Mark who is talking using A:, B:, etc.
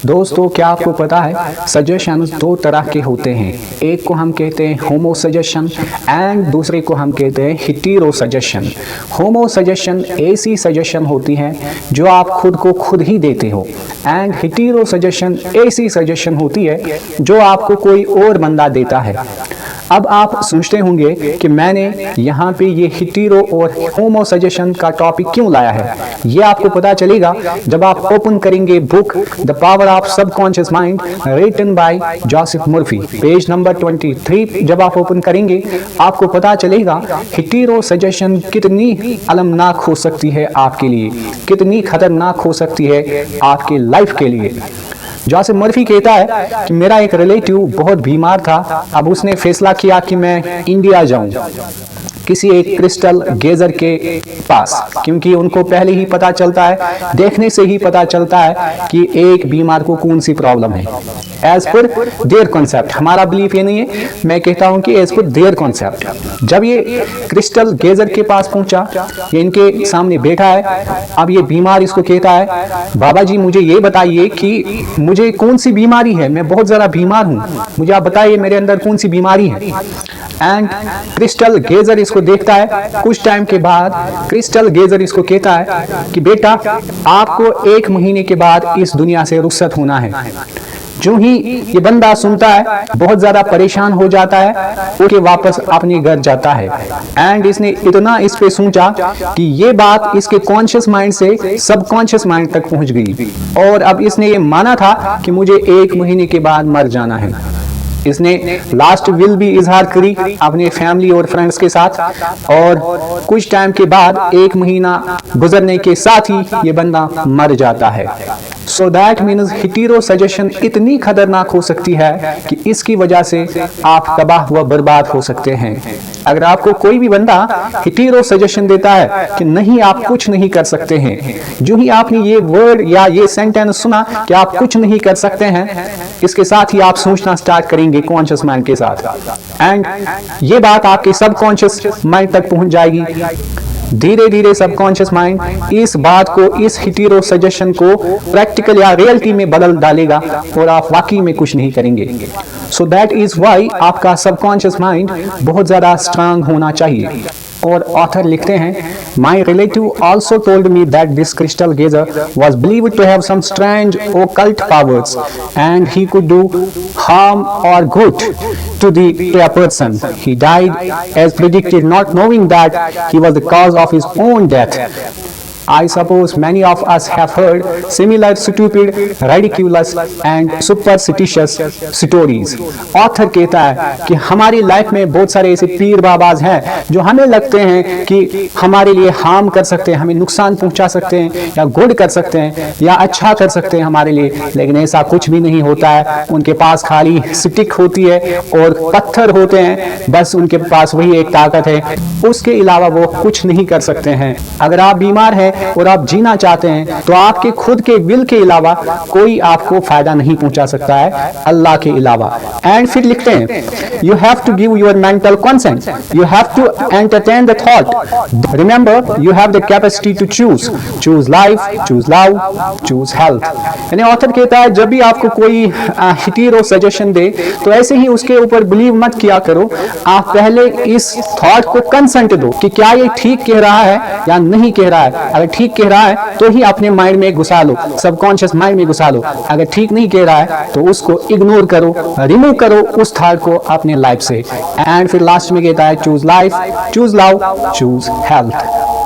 A: दोस्तों, क्या आपको पता है सजेशन दो तरह के होते हैं। एक को हम कहते हैं होमो सजेशन एंड दूसरे को हम कहते हैं हिटेरो सजेशन। होमो सजेशन ऐसी सजेशन होती है जो आप खुद को खुद ही देते हो एंड हिटेरो सजेशन ऐसी सजेशन होती है जो आपको कोई और बंदा देता है। अब आप सोचते होंगे कि मैंने यहाँ पे ये हिटेरो और होमो सजेशन का टॉपिक क्यों लाया है। ये आपको पता चलेगा जब आप ओपन करेंगे book the power of subconscious mind written by Joseph Murphy, page number 23। जब आप ओपन करेंगे आपको पता चलेगा हिटेरो सजेशन कितनी अलमनाक हो सकती है आपके लिए, कितनी खतरनाक हो सकती है आपके लाइफ के लिए। जोसेफ मर्फी कहता है कि मेरा एक रिलेटिव बहुत बीमार था। अब उसने फैसला किया कि मैं इंडिया जाऊं किसी एक क्रिस्टल गेजर के पास, क्योंकि उनको पहले ही पता चलता है, देखने से ही पता चलता है कि एक बीमार को कौन सी प्रॉब्लम है। एज पर देयर कॉन्सेप्ट, हमारा बिलीफ ये नहीं है, मैं कहता हूं कि एज पर देयर कॉन्सेप्ट। जब ये क्रिस्टल गेजर के पास पहुंचा, ये इनके सामने बैठा है। अब ये बीमार इसको कहता है, बाबा जी मुझे ये बताइए कि मुझे कौन सी बीमारी है, मैं बहुत ज़्यादा बीमार हूँ, मुझे आप बताइए मेरे अंदर कौन सी बीमारी है। एंड क्रिस्टल गेजर इसको देखता है। कुछ टाइम के बाद क्रिस्टल गेजर इसको कहता है कि बेटा आपको 1 महीने के बाद इस दुनिया से रुखसत होना है। जो ही ये बंदा सुनता है बहुत ज्यादा परेशान हो जाता है, उसके वापस अपने घर जाता है। एंड इसने इतना इस पे सोचा कि ये बात इसके कॉन्शियस माइंड से सबकॉन्शियस माइंड तक पहुंच गई और अब इसने ये माना था कि मुझे 1 महीने के बाद मर जाना है। इसने लास्ट विल भी इजहार करी अपने फैमिली और फ्रेंड्स के साथ और कुछ टाइम के बाद 1 महीना गुजरने के साथ ही ये बंदा मर जाता है। सो दैट मीन्स हिटेरो सजेशन इतनी खतरनाक हो सकती है कि इसकी वजह से आप तबाह व बर्बाद हो सकते हैं। अगर आपको कोई भी बंदा हिटेरो सजेशन देता है कि नहीं आप कुछ नहीं कर सकते हैं, जो ही आपने ये वर्ड या ये सेंटेंस सुना कि आप कुछ नहीं कर सकते हैं, इसके साथ ही आप सोचना स्टार्ट करेंगे कॉन्शियस माइंड के साथ एंड ये बात आपके सबकॉन्शियस माइंड तक पहुंच जाएगी। धीरे धीरे सबकॉन्शियस माइंड इस बात को, इस हिटेरो सजेशन को प्रैक्टिकल या रियलिटी में बदल डालेगा और आप वाकई में कुछ नहीं करेंगे। सो दैट इज वाई आपका सबकॉन्शियस माइंड बहुत ज्यादा स्ट्रांग होना चाहिए। और ऑथर लिखते हैं, my relative also told me that this crystal gazer was believed to have some strange occult powers and he could do harm or good to a person. He died as predicted, not knowing that he was the cause of his own death. I suppose many of us have heard similar stupid, ridiculous and superstitious stories. Author कहता है कि हमारी life में बहुत सारे ऐसे पीर बाबाज हैं जो हमें लगते हैं कि हमारे लिए हार्म कर सकते हैं, हमें नुकसान पहुंचा सकते हैं या गुड कर सकते हैं या अच्छा कर सकते हैं हमारे लिए, लेकिन ऐसा कुछ भी नहीं होता है। उनके पास खाली स्टिक होती है और पत्थर होते हैं, बस उनके पास वही एक ताकत है, उसके अलावा वो कुछ नहीं कर सकते हैं। अगर आप बीमार हैं और आप जीना चाहते हैं तो आपके खुद के विल के अलावा कोई आपको फायदा नहीं पहुंचा सकता है अल्लाह के अलावा। एंड फिर लिखते हैं, you have to give your mental consent, you have to entertain the thought, remember you have the capacity to choose life, choose love, choose health. यानी ऑथर कहता है जब भी आपको कोई हिटेरो सजेशन दे तो ऐसे ही उसके ऊपर बिलीव मत किया करो, आप पहले इस थॉट को कंसेंट दो कि क्या ये ठीक कह रहा है या नहीं कह रहा है। अगर ठीक कह रहा है तो ही अपने माइंड में घुसा लो, सबकॉन्शियस माइंड में घुसा लो। अगर ठीक नहीं कह रहा है तो उसको इग्नोर करो, रिमूव करो उस थॉट को अपने लाइफ से। एंड फिर लास्ट में कहता है choose life, choose love, choose health.